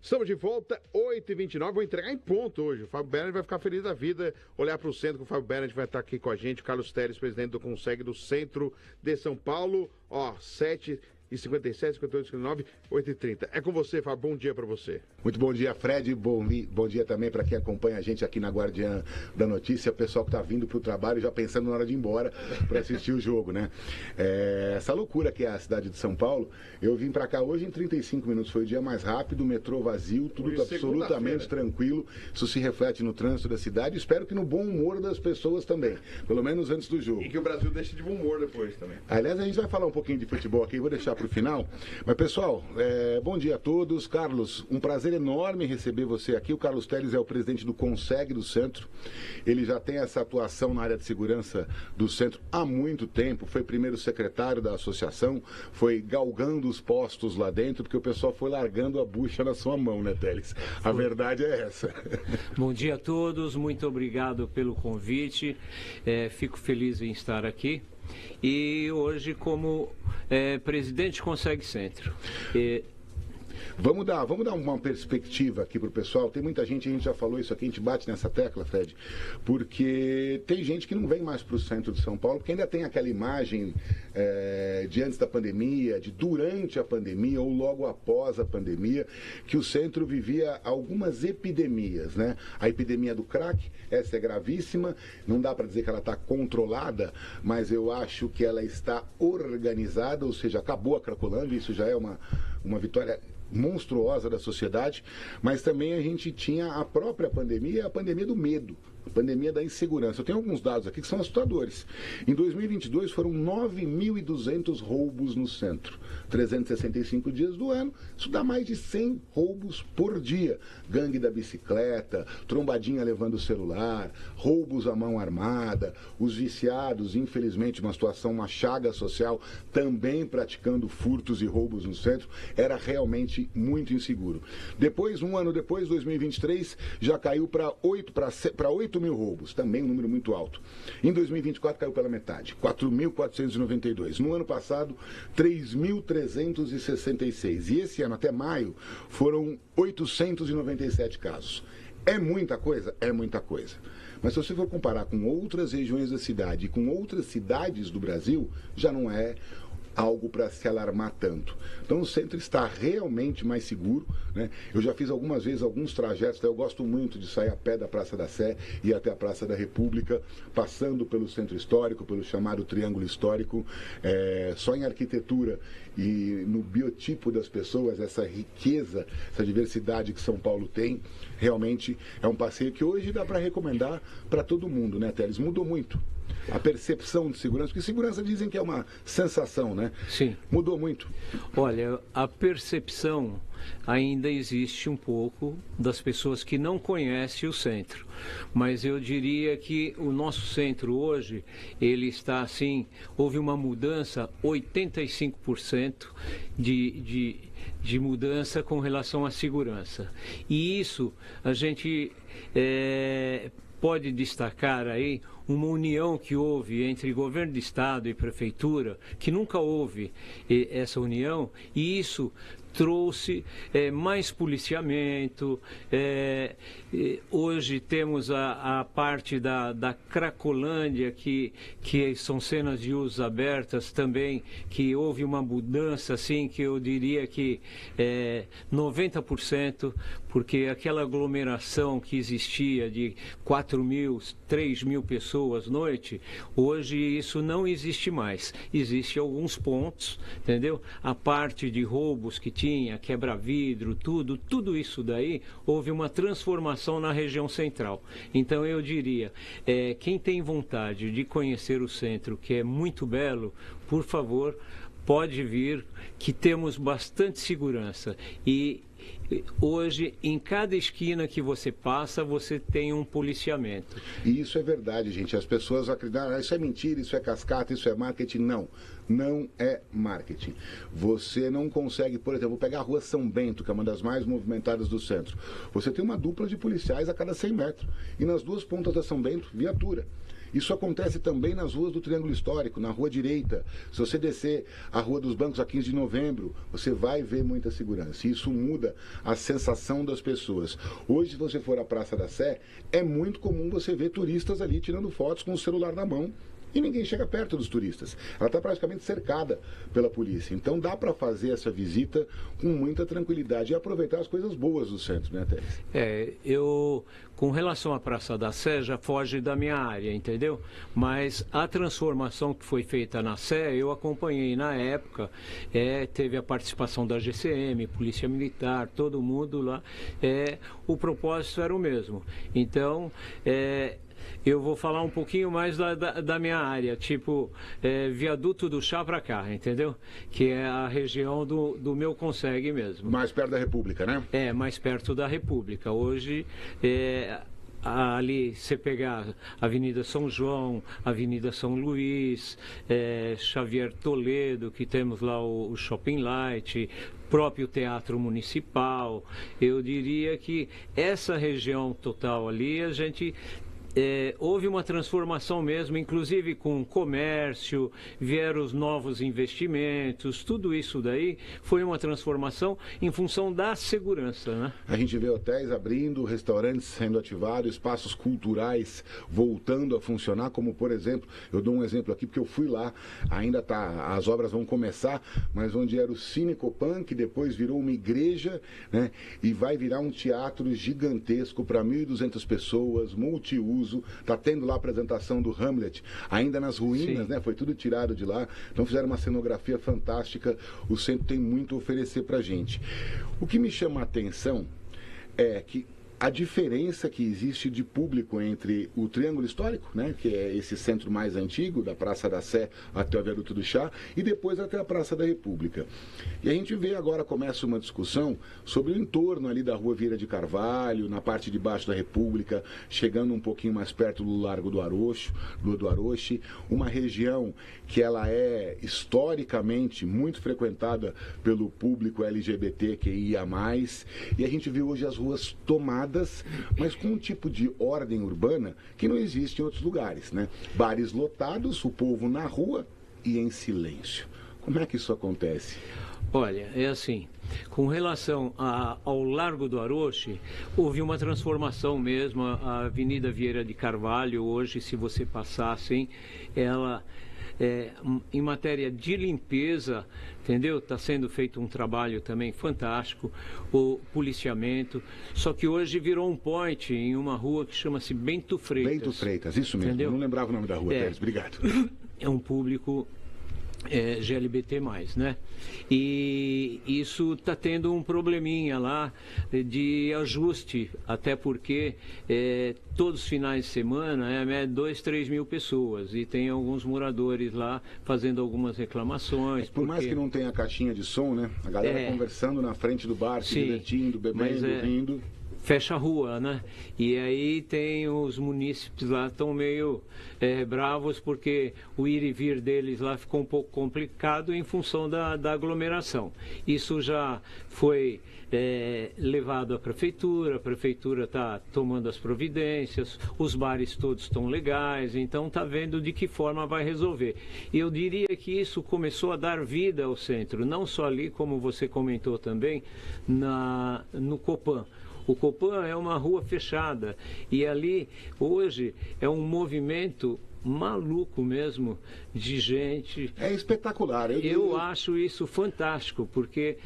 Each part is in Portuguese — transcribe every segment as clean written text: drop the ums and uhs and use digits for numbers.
Estamos de volta, 8h29, vou entregar em ponto hoje. O Fábio Bernard vai ficar feliz da vida, olhar para o centro, que o Fábio Bernard vai estar aqui com a gente. O Carlos Teres, presidente do Conseg do Centro de São Paulo. 7h57, 58, 59, 8h30. É com você, Fábio. Bom dia para você. Muito bom dia, Fred. Bom dia também para quem acompanha a gente aqui na Guardiã da Notícia. O pessoal que está vindo para o trabalho já pensando na hora de ir embora para assistir o jogo, né? Essa loucura que é a cidade de São Paulo. Eu vim para cá hoje em 35 minutos. Foi o dia mais rápido, metrô vazio, tudo absolutamente tranquilo. Isso se reflete no trânsito da cidade. Espero que no bom humor das pessoas também. Pelo menos antes do jogo. E que o Brasil deixe de bom humor depois também. Aliás, a gente vai falar um pouquinho de futebol aqui. Vou deixar para o final. Mas, pessoal, bom dia a todos. Carlos, um prazer enorme receber você aqui. O Carlos Teres é o presidente do Conseg do Centro. Ele já tem essa atuação na área de segurança do Centro há muito tempo. Foi primeiro secretário da associação, foi galgando os postos lá dentro, porque o pessoal foi largando a bucha na sua mão, né, Teres? A verdade é essa. Bom dia a todos. Muito obrigado pelo convite. Fico feliz em estar aqui. E hoje como presidente Conseg Centro. Vamos dar uma perspectiva aqui para o pessoal. Tem muita gente, a gente já falou isso aqui, a gente bate nessa tecla, Fred, porque tem gente que não vem mais para o centro de São Paulo, porque ainda tem aquela imagem de antes da pandemia, de durante a pandemia ou logo após a pandemia, que o centro vivia algumas epidemias, né? A epidemia do crack, essa é gravíssima, não dá para dizer que ela está controlada, mas eu acho que ela está organizada, ou seja, acabou a Cracolândia, isso já é uma vitória monstruosa da sociedade, mas também a gente tinha a própria pandemia, a pandemia do medo, a pandemia da insegurança. Eu tenho alguns dados aqui que são assustadores. Em 2022 foram 9.200 roubos no centro, 365 dias do ano, isso dá mais de 100 roubos por dia. Gangue da bicicleta, trombadinha levando o celular, roubos à mão armada, os viciados, infelizmente uma situação, uma chaga social, também praticando furtos e roubos no centro. Era realmente muito inseguro. Depois, um ano depois, 2023, já caiu para 8 mil roubos, também um número muito alto. Em 2024 caiu pela metade, 4.492. No ano passado, 3.366. E esse ano, até maio, foram 897 casos. É muita coisa? É muita coisa. Mas se você for comparar com outras regiões da cidade e com outras cidades do Brasil, já não é algo para se alarmar tanto. Então o centro está realmente mais seguro, né? Eu já fiz algumas vezes alguns trajetos, eu gosto muito de sair a pé da Praça da Sé e ir até a Praça da República, passando pelo centro histórico, pelo chamado Triângulo Histórico, só em arquitetura e no biotipo das pessoas, essa riqueza, essa diversidade que São Paulo tem, realmente é um passeio que hoje dá para recomendar para todo mundo, né, Teles? Mudou muito a percepção de segurança, porque segurança dizem que é uma sensação, né? Sim. Mudou muito. Olha, a percepção ainda existe um pouco das pessoas que não conhecem o centro, mas eu diria que o nosso centro hoje, ele está assim, houve uma mudança, 85% de mudança com relação à segurança. E isso a gente pode destacar aí uma união que houve entre governo de estado e prefeitura, que nunca houve essa união, e isso trouxe mais policiamento. Hoje temos a parte da Cracolândia, que são cenas de uso abertas também, que houve uma mudança, assim, que eu diria que 90%, porque aquela aglomeração que existia de 4.000, 3.000 pessoas noite, hoje isso não existe mais. Existem alguns pontos, entendeu? A parte de roubos que tinha, quebra-vidro, tudo isso daí, houve uma transformação na região central. Então eu diria, quem tem vontade de conhecer o centro, que é muito belo, por favor, pode vir, que temos bastante segurança. E hoje, em cada esquina que você passa, você tem um policiamento. E isso é verdade, gente. As pessoas acreditam, isso é mentira, isso é cascata, isso é marketing. Não, não é marketing. Você não consegue, por exemplo, pegar a rua São Bento, que é uma das mais movimentadas do centro. Você tem uma dupla de policiais a cada 100 metros. E nas duas pontas da São Bento, viatura. Isso acontece também nas ruas do Triângulo Histórico, na Rua Direita. Se você descer a Rua dos Bancos a 15 de novembro, você vai ver muita segurança. Isso muda a sensação das pessoas. Hoje, se você for à Praça da Sé, é muito comum você ver turistas ali tirando fotos com o celular na mão. E ninguém chega perto dos turistas. Ela está praticamente cercada pela polícia. Então dá para fazer essa visita com muita tranquilidade e aproveitar as coisas boas do centro, né, Teres? Com relação à Praça da Sé, já foge da minha área, entendeu? Mas a transformação que foi feita na Sé, eu acompanhei na época, teve a participação da GCM, Polícia Militar, todo mundo lá. O propósito era o mesmo. Então, eu vou falar um pouquinho mais da minha área, tipo Viaduto do Chá para cá, entendeu? Que é a região do meu concegue mesmo. Mais perto da República, né? Mais perto da República. Hoje, ali você pegar Avenida São João, Avenida São Luís, Xavier Toledo, que temos lá o Shopping Light, próprio Teatro Municipal, eu diria que essa região total ali, a gente... houve uma transformação mesmo, inclusive com comércio, vieram os novos investimentos, tudo isso daí foi uma transformação em função da segurança, né? A gente vê hotéis abrindo, restaurantes sendo ativados, espaços culturais voltando a funcionar, como por exemplo, eu dou um exemplo aqui porque eu fui lá, ainda tá, as obras vão começar, mas onde era o Cine Copan, que depois virou uma igreja, né? E vai virar um teatro gigantesco para 1.200 pessoas, multiuso. Está tendo lá a apresentação do Hamlet, ainda nas ruínas, né? Foi tudo tirado de lá. Então fizeram uma cenografia fantástica. O centro tem muito a oferecer para a gente. O que me chama a atenção é que a diferença que existe de público entre o Triângulo Histórico, né, que é esse centro mais antigo, da Praça da Sé até o Viaduto do Chá, e depois até a Praça da República. E a gente vê agora, começa uma discussão sobre o entorno ali da Rua Vieira de Carvalho, na parte de baixo da República, chegando um pouquinho mais perto do Largo do Aroche, uma região que ela é historicamente muito frequentada pelo público LGBTQIA+, e a gente vê hoje as ruas tomadas, mas com um tipo de ordem urbana que não existe em outros lugares, né? Bares lotados, o povo na rua e em silêncio. Como é que isso acontece? Olha, é assim, com relação ao Largo do Aroche, houve uma transformação mesmo. A Avenida Vieira de Carvalho, hoje, se você passar assim, ela... em matéria de limpeza, entendeu? Está sendo feito um trabalho também fantástico, o policiamento, só que hoje virou um point em uma rua que chama-se Bento Freitas. Bento Freitas, isso mesmo, entendeu? Eu não lembrava o nome da rua, Teres, obrigado. É um público GLBT+, né? E isso está tendo um probleminha lá de ajuste, até porque todos os finais de semana 2, 3 mil pessoas e tem alguns moradores lá fazendo algumas reclamações. Por mais que não tenha a caixinha de som, né? A galera conversando na frente do bar, se divertindo, bebendo, rindo. Fecha a rua, né? E aí tem os munícipes lá, estão meio bravos porque o ir e vir deles lá ficou um pouco complicado em função da aglomeração. Isso já foi levado à prefeitura, a prefeitura está tomando as providências, os bares todos estão legais, então está vendo de que forma vai resolver. E eu diria que isso começou a dar vida ao centro, não só ali, como você comentou também, no Copan. O Copan é uma rua fechada e ali hoje é um movimento maluco mesmo de gente. É espetacular. Eu acho isso fantástico, porque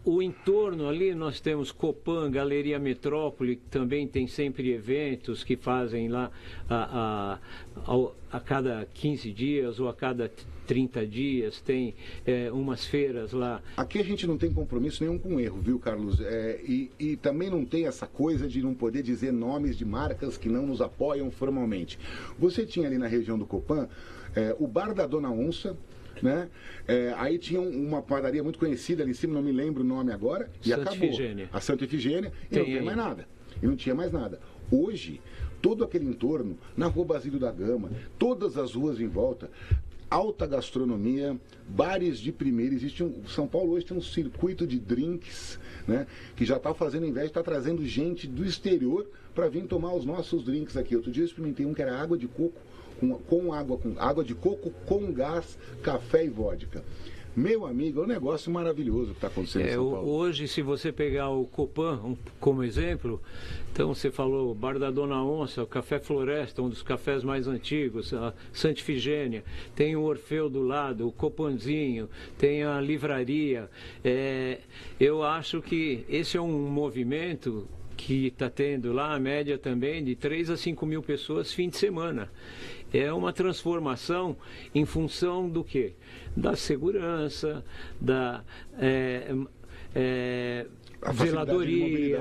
o entorno ali nós temos Copan, Galeria Metrópole, que também tem sempre eventos que fazem lá a cada 15 dias ou a cada 30 dias, tem umas feiras lá. Aqui a gente não tem compromisso nenhum com erro, viu, Carlos? E também não tem essa coisa de não poder dizer nomes de marcas que não nos apoiam formalmente. Você tinha ali na região do Copan o Bar da Dona Onça, né? Aí tinha uma padaria muito conhecida ali em cima, não me lembro o nome agora, e Santa acabou. Efigênia. A Santa Efigênia, e não tinha mais nada. E não tinha mais nada. Hoje, todo aquele entorno, na Rua Basílio da Gama, todas as ruas em volta, alta gastronomia, bares de primeira. São Paulo hoje tem um circuito de drinks, né, que já está fazendo inveja, está trazendo gente do exterior para vir tomar os nossos drinks aqui. Outro dia eu experimentei um que era água de coco, com água de coco com gás, café e vodka. Meu amigo, é um negócio maravilhoso que está acontecendo em São Paulo. Hoje, se você pegar o Copan como exemplo, então você falou Bar da Dona Onça, o Café Floresta, um dos cafés mais antigos, a Santa Ifigênia, tem o Orfeu do lado, o Copanzinho, tem a livraria. Eu acho que esse é um movimento que está tendo lá a média também de 3 a 5 mil pessoas fim de semana. É uma transformação em função do quê? Da segurança, da zeladoria,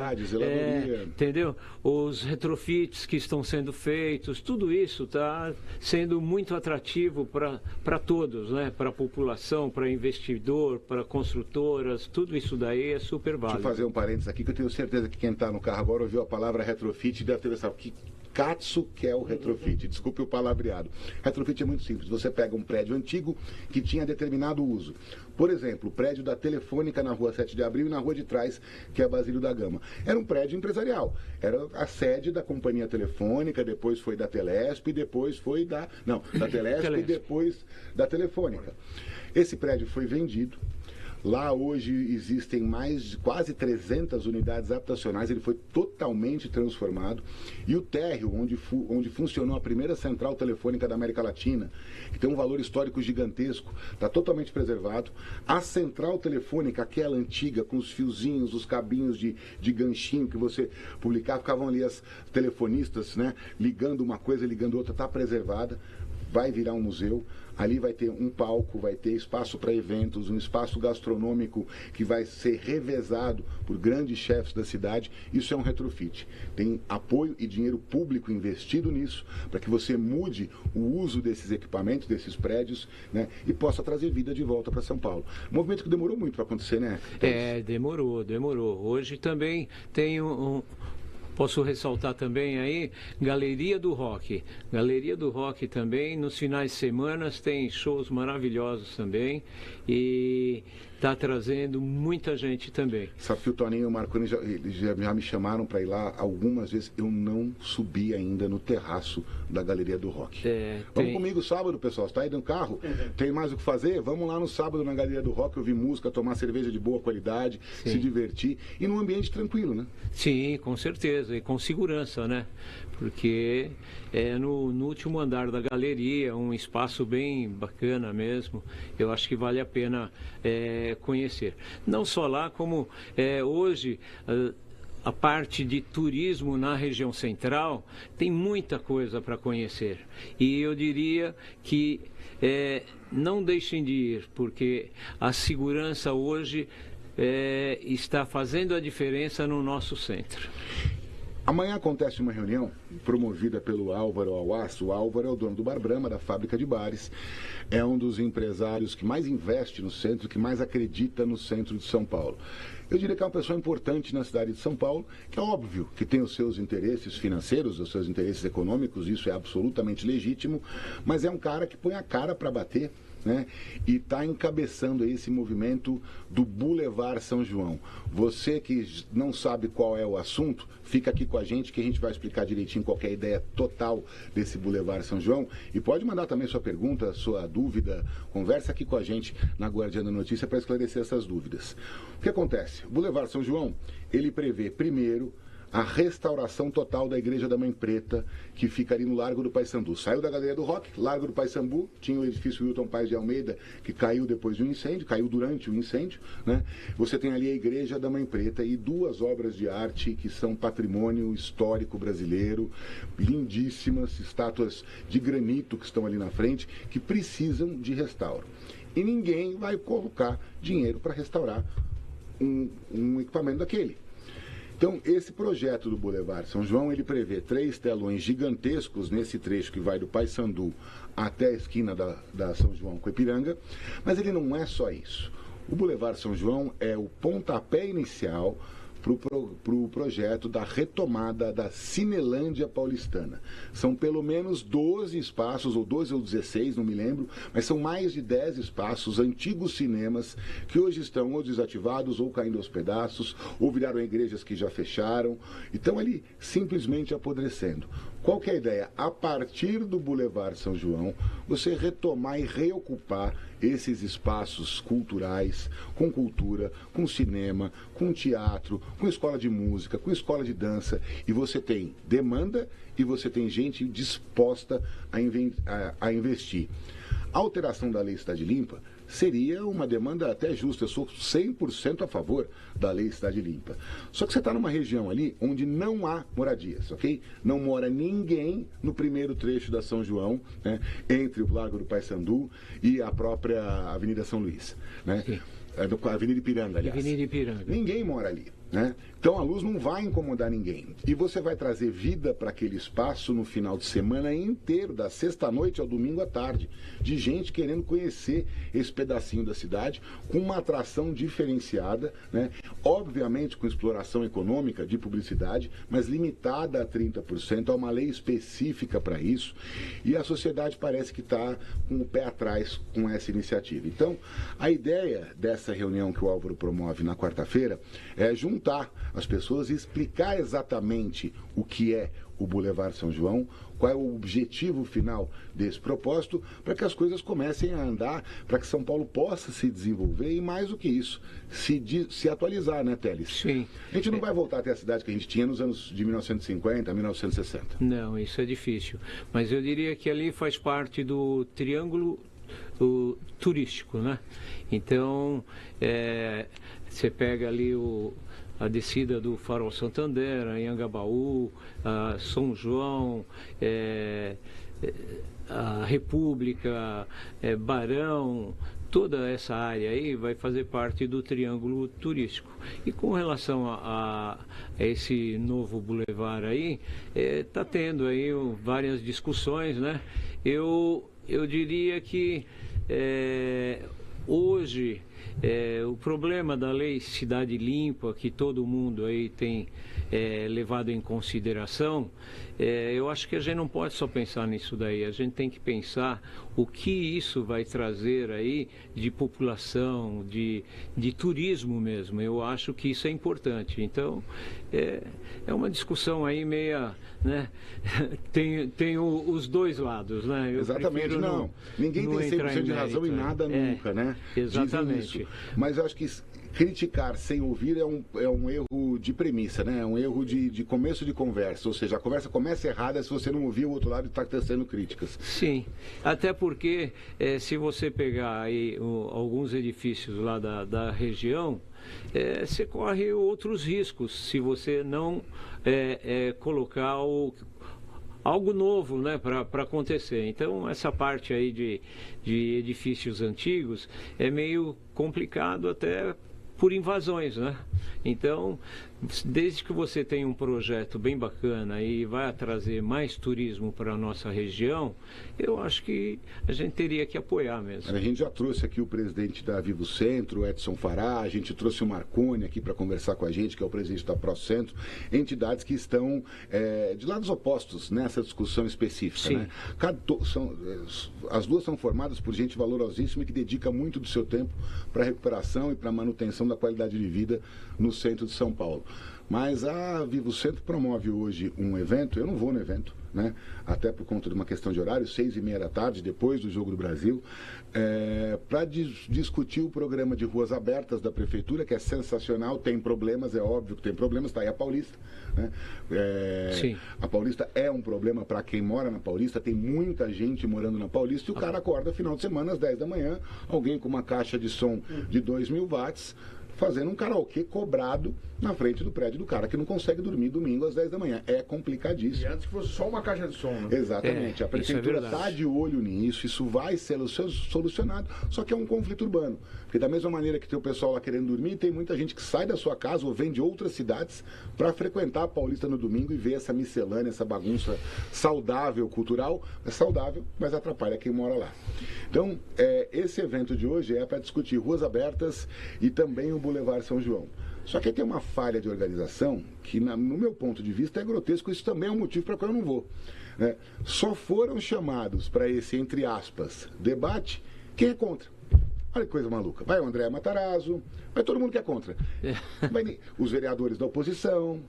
entendeu? Os retrofits que estão sendo feitos, tudo isso está sendo muito atrativo para todos, né? Para a população, para investidor, para construtoras, tudo isso daí é super válido. Deixa eu fazer um parênteses aqui, que eu tenho certeza que quem está no carro agora ouviu a palavra retrofit e deve ter pensado que Katsu, que é o retrofit. Desculpe o palavreado. Retrofit é muito simples. Você pega um prédio antigo que tinha determinado uso. Por exemplo, o prédio da Telefônica na rua 7 de Abril e na rua de trás, que é a Basílio da Gama. Era um prédio empresarial. Era a sede da companhia telefônica, depois foi da Telesp, depois foi da... Não, da Telesp e depois da Telefônica. Esse prédio foi vendido. Lá hoje existem mais de quase 300 unidades habitacionais, ele foi totalmente transformado. E o térreo, onde funcionou a primeira central telefônica da América Latina, que tem um valor histórico gigantesco, está totalmente preservado. A central telefônica, aquela antiga, com os fiozinhos, os cabinhos de ganchinho que você publicava, ficavam ali as telefonistas, né, ligando uma coisa, ligando outra, está preservada. Vai virar um museu, ali vai ter um palco, vai ter espaço para eventos, um espaço gastronômico que vai ser revezado por grandes chefes da cidade. Isso é um retrofit. Tem apoio e dinheiro público investido nisso para que você mude o uso desses equipamentos, desses prédios, né, e possa trazer vida de volta para São Paulo. Um movimento que demorou muito para acontecer, né? Demorou. Hoje também tem Posso ressaltar também aí, Galeria do Rock. Galeria do Rock também, nos finais de semana tem shows maravilhosos também e está trazendo muita gente também. Sabe que o Toninho e o Marconi já me chamaram para ir lá algumas vezes. Eu não subi ainda no terraço da Galeria do Rock. Vamos comigo sábado, pessoal. Você está aí no carro? Tem mais o que fazer? Vamos lá no sábado na Galeria do Rock, ouvir música, tomar cerveja de boa qualidade, se divertir e num ambiente tranquilo, né? Sim, com certeza. E com segurança, né? Porque é no último andar da galeria, um espaço bem bacana mesmo. Eu acho que vale a pena conhecer. Não só lá, como hoje a parte de turismo na região central tem muita coisa para conhecer. E eu diria que não deixem de ir, porque a segurança hoje está fazendo a diferença no nosso centro. Amanhã acontece uma reunião promovida pelo Álvaro Alás. O Álvaro é o dono do Bar Brahma, da fábrica de bares. É um dos empresários que mais investe no centro, que mais acredita no centro de São Paulo. Eu diria que é uma pessoa importante na cidade de São Paulo, que é óbvio que tem os seus interesses financeiros, os seus interesses econômicos, isso é absolutamente legítimo, mas é um cara que põe a cara para bater, né? E está encabeçando esse movimento do Boulevard São João. Você que não sabe qual é o assunto, fica aqui com a gente que a gente vai explicar direitinho qual é a ideia total desse Boulevard São João. E pode mandar também sua pergunta, sua dúvida, conversa aqui com a gente na Guardiã da Notícia para esclarecer essas dúvidas. O que acontece? O Boulevard São João, ele prevê primeiro a restauração total da Igreja da Mãe Preta, que fica ali no Largo do Paissandu. Saiu da Galeria do Rock, Largo do Paissandu, tinha o edifício Wilton Paes de Almeida, que caiu depois de um incêndio, caiu durante o incêndio, né? Você tem ali a Igreja da Mãe Preta e duas obras de arte que são patrimônio histórico brasileiro, lindíssimas, estátuas de granito que estão ali na frente, que precisam de restauro. E ninguém vai colocar dinheiro para restaurar um equipamento daquele. Então, esse projeto do Boulevard São João, ele prevê 3 telões gigantescos nesse trecho que vai do Paissandu até a esquina da São João com Ipiranga, mas ele não é só isso. O Boulevard São João é o pontapé inicial para o projeto da retomada da Cinelândia paulistana. São pelo menos 12 espaços, ou 12 ou 16, não me lembro, mas são mais de 10 espaços, antigos cinemas, que hoje estão ou desativados, ou caindo aos pedaços, ou viraram igrejas que já fecharam, e estão ali simplesmente apodrecendo. Qual que é a ideia? A partir do Boulevard São João, você retomar e reocupar esses espaços culturais, com cultura, com cinema, com teatro, com escola de música, com escola de dança, e você tem demanda e você tem gente disposta a investir. A alteração da Lei Cidade Limpa seria uma demanda até justa. Eu sou 100% a favor da Lei Cidade Limpa. Só que você está numa região ali onde não há moradias, ok? Não mora ninguém no primeiro trecho da São João, né, entre o Largo do Paissandu e a própria Avenida São Luís, né? Avenida Ipiranga, aliás. Avenida Ipiranga. Ninguém mora ali, né? Então a luz não vai incomodar ninguém. E você vai trazer vida para aquele espaço no final de semana inteiro, da sexta-noite ao domingo à tarde, de gente querendo conhecer esse pedacinho da cidade, com uma atração diferenciada, né? Obviamente com exploração econômica de publicidade, mas limitada a 30%, há uma lei específica para isso, e a sociedade parece que está com o pé atrás com essa iniciativa. Então, a ideia dessa reunião que o Álvaro promove na quarta-feira é juntar as pessoas e explicar exatamente o que é o Boulevard São João, qual é o objetivo final desse propósito, para que as coisas comecem a andar, para que São Paulo possa se desenvolver e, mais do que isso, se atualizar, né, Teles? Sim. A gente não vai voltar até a cidade que a gente tinha nos anos de 1950 a 1960. Não, isso é difícil. Mas eu diria que ali faz parte do triângulo turístico, né? Então, você pega ali a descida do Farol Santander, Anhangabaú, São João, a República, Barão, toda essa área aí vai fazer parte do triângulo turístico. E com relação a esse novo bulevar aí, está tendo aí várias discussões, né? Eu diria que hoje o problema da Lei Cidade Limpa, que todo mundo aí tem levado em consideração, eu acho que a gente não pode só pensar nisso daí, a gente tem que pensar o que isso vai trazer aí de população, de turismo mesmo. Eu acho que isso é importante. Então, é uma discussão aí meia, né? Tem os dois lados, né? Eu Exatamente, não. Ninguém tem 100% de razão em nada nunca, né? Exatamente. Mas eu acho que criticar sem ouvir é um erro de premissa, né? É um erro de começo de conversa. Ou seja, a conversa começa errada se você não ouvir o outro lado e está tecendo críticas. Sim, até porque se você pegar aí alguns edifícios lá da região, você corre outros riscos se você não colocar algo novo, né, para acontecer. Então, essa parte aí de edifícios antigos é meio complicado até por invasões, né? Então, desde que você tem um projeto bem bacana e vai trazer mais turismo para a nossa região, eu acho que a gente teria que apoiar mesmo. A gente já trouxe aqui o presidente da Vivo Centro, Edson Fará, a gente trouxe o Marconi aqui para conversar com a gente, que é o presidente da ProCentro, entidades que estão de lados opostos nessa discussão específica. Sim. Né? As duas são formadas por gente valorosíssima e que dedica muito do seu tempo para a recuperação e para a manutenção da qualidade de vida no centro de São Paulo. Mas a Vivo Centro promove hoje um evento, eu não vou no evento, né? Até por conta de uma questão de horário, 6h30 da tarde, depois do Jogo do Brasil, para discutir o programa de ruas abertas da Prefeitura, que é sensacional, tem problemas, é óbvio que tem problemas, está aí a Paulista, né? Sim. A Paulista é um problema para quem mora na Paulista, tem muita gente morando na Paulista, e o cara acorda final de semana às 10 da manhã, alguém com uma caixa de som de 2.000 watts, fazendo um karaokê cobrado na frente do prédio do cara que não consegue dormir domingo às 10 da manhã. É complicadíssimo. E antes que fosse só uma caixa de som, né? Exatamente. A prefeitura está de olho nisso, isso vai ser solucionado, só que é um conflito urbano. Porque da mesma maneira que tem o pessoal lá querendo dormir, tem muita gente que sai da sua casa ou vem de outras cidades para frequentar a Paulista no domingo e ver essa miscelânea, essa bagunça saudável, cultural. É saudável, mas atrapalha quem mora lá. Então, esse evento de hoje é para discutir ruas abertas e também o Boulevard São João. Só que aí tem uma falha de organização que, no meu ponto de vista, é grotesco. Isso também é um motivo para o qual eu não vou. Né? Só foram chamados para esse, entre aspas, debate quem é contra. Olha que coisa maluca. Vai o André Matarazzo, vai todo mundo que é contra. Vai os vereadores da oposição.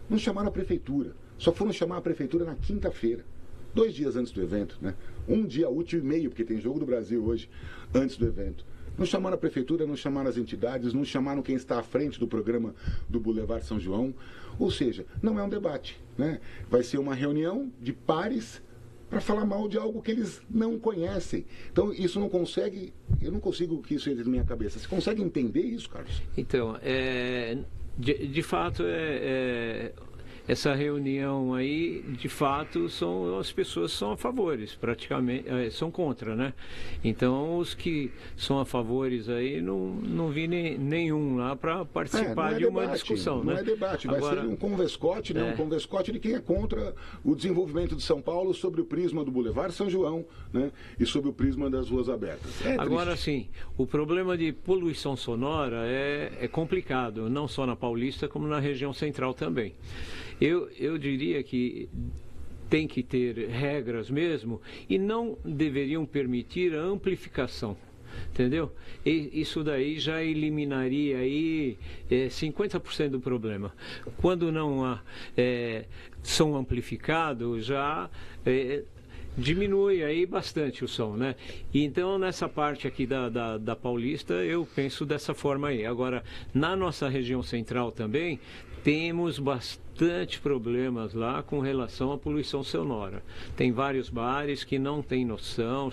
Não chamaram a prefeitura. Só foram chamar a prefeitura na quinta-feira, 2 dias antes do evento, né? 1 dia útil e meio, porque tem Jogo do Brasil hoje, antes do evento. Não chamaram a prefeitura, não chamaram as entidades, não chamaram quem está à frente do programa do Boulevard São João. Ou seja, não é um debate, né? Vai ser uma reunião de pares para falar mal de algo que eles não conhecem. Então, isso não consegue, eu não consigo que isso entre na minha cabeça. Você consegue entender isso, Carlos? Então, de fato, essa reunião aí, de fato, as pessoas são a favores, praticamente, são contra, né? Então, os que são a favores aí, não vi nenhum lá para participar de uma discussão, né? Não é debate, vai ser um convescote, né? Um convescote de quem é contra o desenvolvimento de São Paulo sobre o prisma do Boulevard São João, né? E sobre o prisma das ruas abertas. Agora, sim, o problema de poluição sonora é complicado, não só na Paulista, como na região central também. Eu diria que tem que ter regras mesmo e não deveriam permitir a amplificação, entendeu? E isso daí já eliminaria aí 50% do problema. Quando não são amplificados, já diminui aí bastante o som, né? E então, nessa parte aqui da Paulista, eu penso dessa forma aí. Agora, na nossa região central também, temos bastante problemas lá com relação à poluição sonora. Tem vários bares que não tem noção,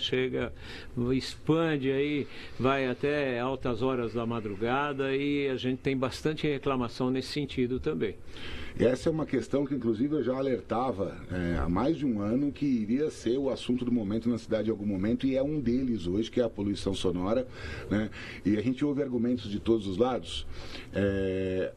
expande aí, vai até altas horas da madrugada e a gente tem bastante reclamação nesse sentido também. Essa é uma questão que, inclusive, eu já alertava há mais de um ano que iria ser o assunto do momento na cidade em algum momento, e é um deles hoje, que é a poluição sonora, né? E a gente ouve argumentos de todos os lados.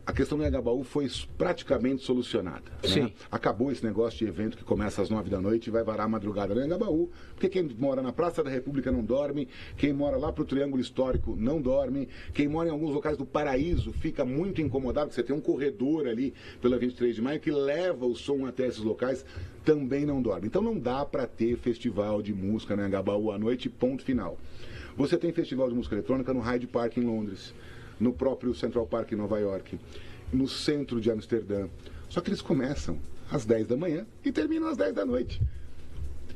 A questão do Anhangabaú foi praticamente solucionada. Sim. Né? Acabou esse negócio de evento que começa às 9 da noite e vai varar a madrugada no Anhangabaú, porque quem mora na Praça da República não dorme, quem mora lá para o Triângulo Histórico não dorme, quem mora em alguns locais do Paraíso fica muito incomodado, porque você tem um corredor ali pela 23 de maio que leva o som até esses locais, também não dorme. Então não dá para ter festival de música no Anhangabaú à noite, ponto final. Você tem festival de música eletrônica no Hyde Park em Londres, no próprio Central Park em Nova York, no centro de Amsterdã. Só que eles começam às 10 da manhã e terminam às 10 da noite.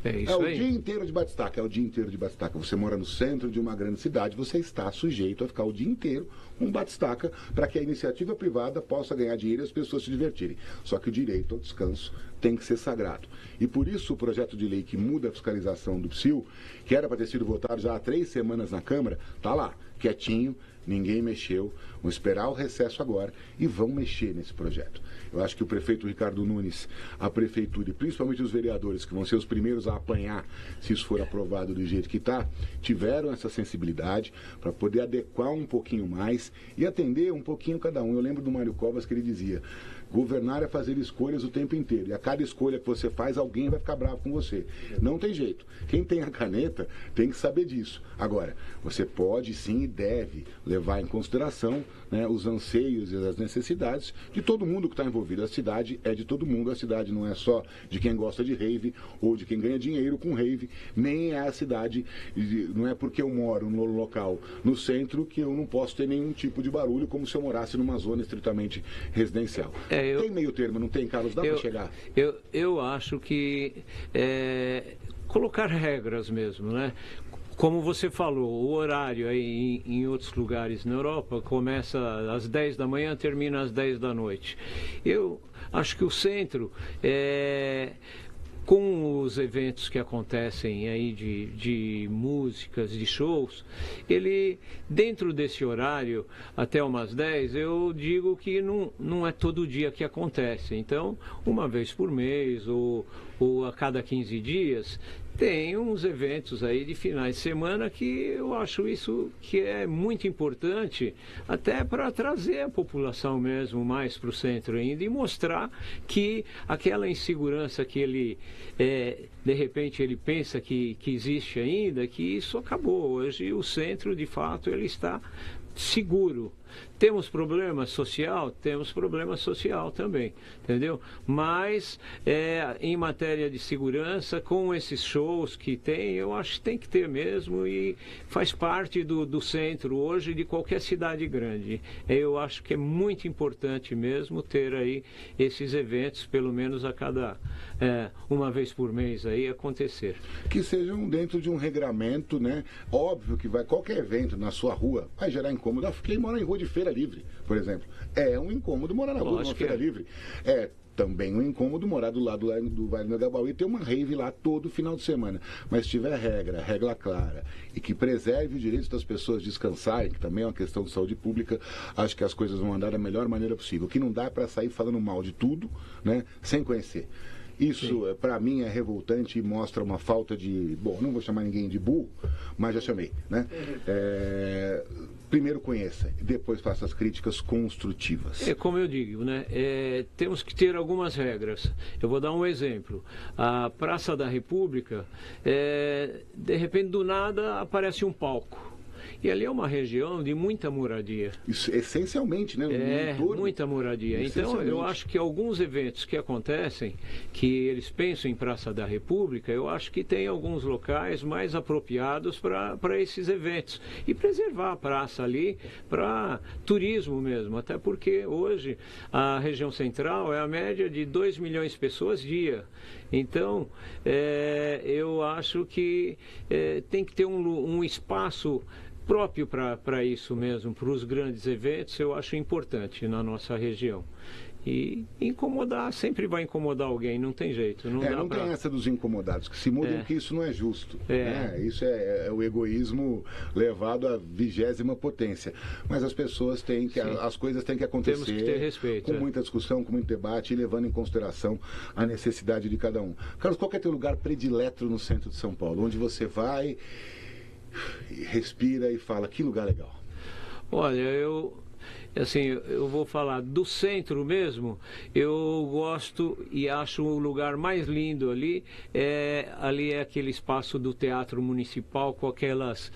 É o dia inteiro de batistaca, é o dia inteiro de batistaca. Você mora no centro de uma grande cidade, você está sujeito a ficar o dia inteiro com batistaca para que a iniciativa privada possa ganhar dinheiro e as pessoas se divertirem. Só que o direito ao descanso tem que ser sagrado. E por isso o projeto de lei que muda a fiscalização do PSIL, que era para ter sido votado já há 3 semanas na Câmara, está lá, quietinho, ninguém mexeu. Vão esperar o recesso agora e vão mexer nesse projeto. Eu acho que o prefeito Ricardo Nunes, a prefeitura e principalmente os vereadores, que vão ser os primeiros a apanhar se isso for aprovado do jeito que está, tiveram essa sensibilidade para poder adequar um pouquinho mais e atender um pouquinho cada um. Eu lembro do Mário Covas que ele dizia: governar é fazer escolhas o tempo inteiro. E a cada escolha que você faz, alguém vai ficar bravo com você. Não tem jeito. Quem tem a caneta tem que saber disso. Agora, você pode sim e deve levar em consideração, né, os anseios e as necessidades de todo mundo que está envolvido. A cidade é de todo mundo. A cidade não é só de quem gosta de rave ou de quem ganha dinheiro com rave. Nem é a cidade, não é porque eu moro no local, no centro, que eu não posso ter nenhum tipo de barulho, como se eu morasse numa zona estritamente residencial. Tem meio termo, não tem, Carlos? Dá para chegar? Eu acho que colocar regras mesmo, né? Como você falou, o horário aí em outros lugares na Europa começa às 10 da manhã, termina às 10 da noite. Eu acho que o centro, com os eventos que acontecem aí de músicas, de shows, ele, dentro desse horário, até umas 10, eu digo que não é todo dia que acontece. Então, uma vez por mês ou a cada 15 dias, tem uns eventos aí de finais de semana que eu acho isso que é muito importante, até para trazer a população mesmo mais para o centro ainda e mostrar que aquela insegurança que ele, de repente, ele pensa que existe ainda, que isso acabou. Hoje o centro, de fato, ele está seguro. Temos problema social? Temos problema social também, entendeu? Mas em matéria de segurança, com esses shows que tem, eu acho que tem que ter mesmo e faz parte do centro hoje de qualquer cidade grande. Eu acho que é muito importante mesmo ter aí esses eventos, pelo menos a cada uma vez por mês aí acontecer. Que sejam dentro de um regramento, né? Óbvio que qualquer evento na sua rua vai gerar incômodo. Quem mora em rua de Feira Livre, por exemplo, é um incômodo morar na rua de uma Feira Livre. É também um incômodo morar do lado do Vale do Agabaú e ter uma rave lá todo final de semana. Mas se tiver regra clara e que preserve os direitos das pessoas descansarem, que também é uma questão de saúde pública, acho que as coisas vão andar da melhor maneira possível. O que não dá é para sair falando mal de tudo, né, sem conhecer. Isso, para mim, é revoltante e mostra uma falta de... Bom, não vou chamar ninguém de burro, mas já chamei, né? Primeiro conheça, depois faça as críticas construtivas. Como eu digo, né? Temos que ter algumas regras. Eu vou dar um exemplo. A Praça da República, de repente, do nada, aparece um palco. E ali é uma região de muita moradia. Isso, essencialmente, né? Muita moradia. Então, eu acho que alguns eventos que acontecem, que eles pensam em Praça da República, eu acho que tem alguns locais mais apropriados para esses eventos. E preservar a praça ali para turismo mesmo. Até porque hoje a região central é a média de 2 milhões de pessoas dia. Então, eu acho que tem que ter um espaço próprio para isso mesmo, para os grandes eventos, eu acho importante na nossa região. E incomodar, sempre vai incomodar alguém, não tem jeito. Não tem essa dos incomodados, que se mudam que isso não é justo. Né? Isso é o egoísmo levado à 20ª potência. Mas as pessoas têm que, as coisas têm que acontecer. Temos que ter respeito, com muita discussão, com muito debate e levando em consideração a necessidade de cada um. Carlos, qual que é teu lugar predileto no centro de São Paulo? Onde você vai, respira e fala, que lugar legal. Olha, eu vou falar do centro mesmo. Eu gosto e acho o lugar mais lindo ali é aquele espaço do Teatro Municipal com aquelas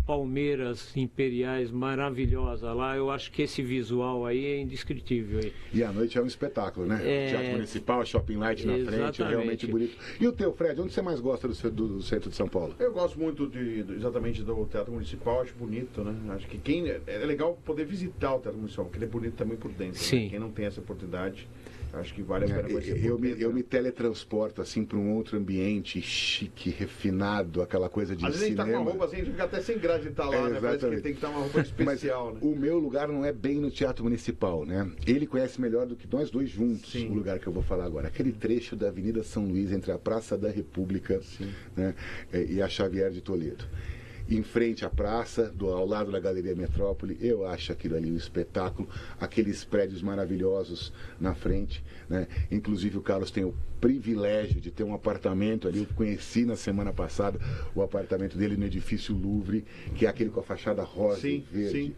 palmeiras imperiais maravilhosas lá. Eu acho que esse visual aí é indescritível aí. E à noite é um espetáculo, né? Teatro Municipal, Shopping Light na frente, é realmente bonito. E o teu, Fred, onde você mais gosta do centro de São Paulo? Eu gosto muito exatamente do Teatro Municipal, acho bonito, né? Acho que é legal poder visitar o Teatro Municipal, porque ele é bonito também por dentro. Sim. Né? Quem não tem essa oportunidade, acho que vale a pena conhecer. Eu me teletransporto assim para um outro ambiente chique, refinado, aquela coisa de cinema. Às vezes a gente tá com uma roupa assim, a gente fica até sem graça de estar lá, né? Parece que tem que estar uma roupa especial, Mas né? O meu lugar não é bem no Teatro Municipal, né? Ele conhece melhor do que nós dois juntos. Sim. O lugar que eu vou falar agora. Aquele trecho da Avenida São Luís entre a Praça da República, né, e a Xavier de Toledo. Em frente à praça, ao lado da Galeria Metrópole, eu acho aquilo ali um espetáculo, aqueles prédios maravilhosos na frente, né? Inclusive o Carlos tem o privilégio de ter um apartamento ali, eu conheci na semana passada o apartamento dele no edifício Louvre, que é aquele com a fachada rosa e verde. Sim.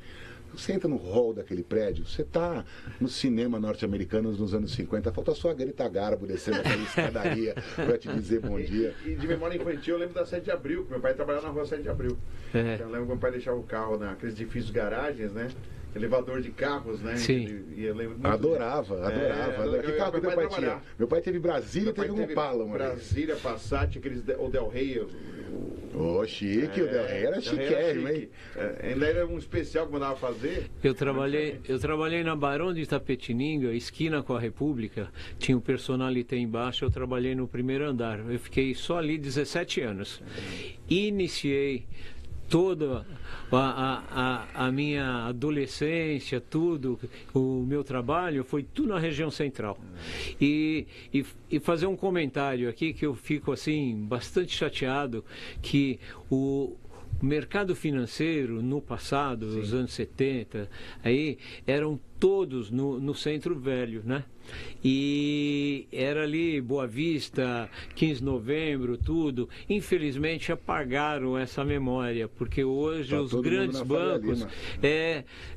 Você entra no hall daquele prédio, você está no cinema norte-americano nos anos 50, falta só a Greta Garbo descendo aquela escadaria para te dizer bom dia. E de memória infantil, eu lembro da 7 de Abril, que meu pai trabalhava na rua 7 de Abril. Então, eu lembro que meu pai deixava o carro naqueles edifícios garagens, né? Elevador de carros, né? Sim. Adorava. Que carro que meu pai tinha? Meu pai teve Brasília e teve um Opala, mano. Brasília, Passat, o Del Rey. Chique, o Del Rey era chiquérrimo, hein? Ainda era um especial que mandava fazer. Eu trabalhei na Barão de Itapetininga, esquina com a República, tinha um personalité embaixo, eu trabalhei no primeiro andar. Eu fiquei só ali 17 anos. Iniciei toda a minha adolescência, tudo, o meu trabalho foi tudo na região central. E fazer um comentário aqui que eu fico assim bastante chateado, que o mercado financeiro no passado, nos anos 70, aí eram todos no centro velho, né? e era ali Boa Vista, 15 de novembro, tudo. Infelizmente apagaram essa memória, porque hoje os grandes bancos,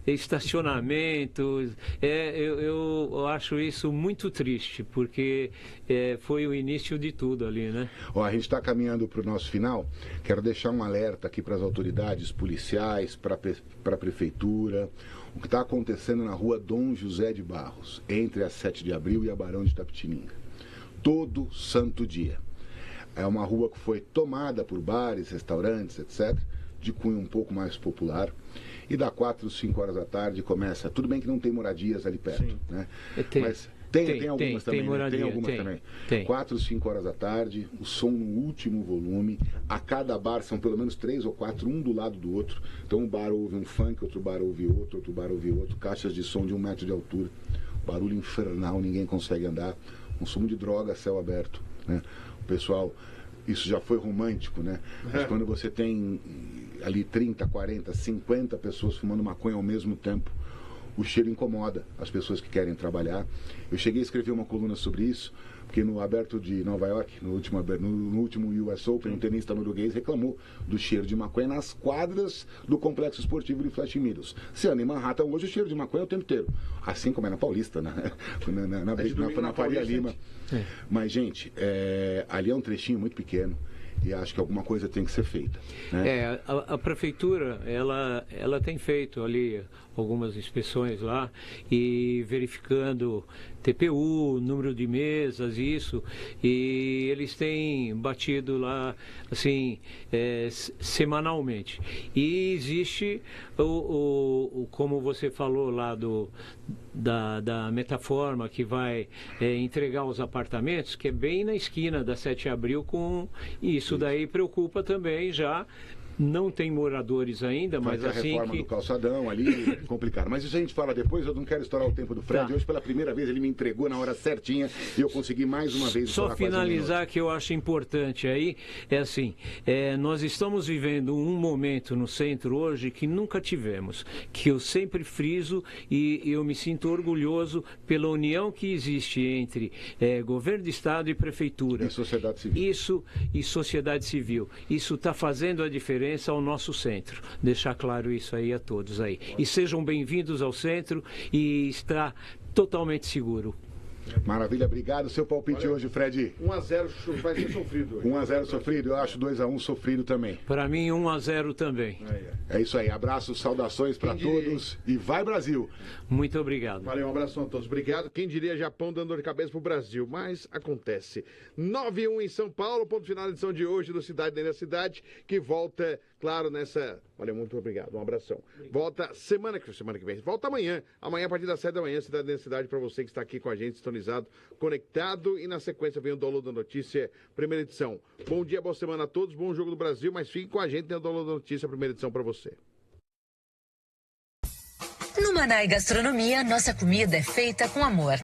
estacionamentos, eu acho isso muito triste, porque foi o início de tudo ali, né? Ó, a gente está caminhando para o nosso final. Quero deixar um alerta aqui para as autoridades policiais, para a prefeitura. O que está acontecendo na rua Dom José de Barros, entre a 7 de abril e a Barão de Itapetininga. Todo santo dia. É uma rua que foi tomada por bares, restaurantes, etc., de cunho um pouco mais popular. E da 4 às 5 horas da tarde começa. Tudo bem que não tem moradias ali perto, sim, né? Mas tem algumas também. Tem moradia, tem algumas também. Tem. 4 às 5 horas da tarde, o som no último volume. A cada bar são pelo menos 3 ou 4, um do lado do outro. Então um bar ouve um funk, outro bar ouve outro bar ouve outro. Caixas de som de 1 metro de altura. Barulho infernal, ninguém consegue andar. Consumo de droga a céu aberto, né? O pessoal, isso já foi romântico, né? Mas quando você tem ali 30, 40, 50 pessoas fumando maconha ao mesmo tempo, o cheiro incomoda as pessoas que querem trabalhar. Eu cheguei a escrever uma coluna sobre isso, porque no Aberto de Nova York, no último US Open, um tenista norueguês reclamou do cheiro de maconha nas quadras do complexo esportivo de Flushing Meadows. Se anda em Manhattan hoje, o cheiro de maconha é o tempo inteiro. Assim como é na Paulista, na Faria Lima. Mas, gente, ali é um trechinho muito pequeno. E acho que alguma coisa tem que ser feita, né? A prefeitura, ela tem feito ali algumas inspeções lá e verificando TPU, número de mesas, isso, e eles têm batido lá, assim, semanalmente. E existe, como você falou lá da Metaforma, que vai entregar os apartamentos, que é bem na esquina da 7 de abril, com isso daí preocupa também já. Não tem moradores ainda, mas assim a reforma do calçadão ali, é complicado. Mas isso a gente fala depois, eu não quero estourar o tempo do Fred. Hoje, pela primeira vez, ele me entregou na hora certinha e eu consegui mais uma vez. Só finalizar que eu acho importante aí, assim, nós estamos vivendo um momento no centro hoje que nunca tivemos, que eu sempre friso e eu me sinto orgulhoso pela união que existe entre governo de estado e prefeitura. E sociedade civil. E sociedade civil. Isso está fazendo a diferença ao nosso centro. Deixar claro isso aí a todos aí. E sejam bem-vindos ao centro e está totalmente seguro. Maravilha, obrigado. Seu palpite hoje, Fred? 1-0 vai ser sofrido hoje. 1-0 sofrido, eu acho 2-1 sofrido também. Para mim, 1-0 também. É isso aí, abraços, saudações para todos e vai Brasil! Muito obrigado. Valeu, um abraço a todos. Obrigado. Quem diria Japão dando dor de cabeça pro Brasil, mas acontece. 9-1 em São Paulo, ponto final da edição de hoje do Cidade Dentro da Cidade, que volta, claro, nessa... Valeu, muito obrigado, um abração. Volta semana que vem, volta amanhã a partir das 7 da manhã, Cidade Dentro da Cidade, para você que está aqui com a gente, sintonizado, conectado, e na sequência vem o download da notícia, primeira edição. Bom dia, boa semana a todos, bom jogo do Brasil, mas fique com a gente, tem o download da notícia, primeira edição para você. No Manai Gastronomia, nossa comida é feita com amor.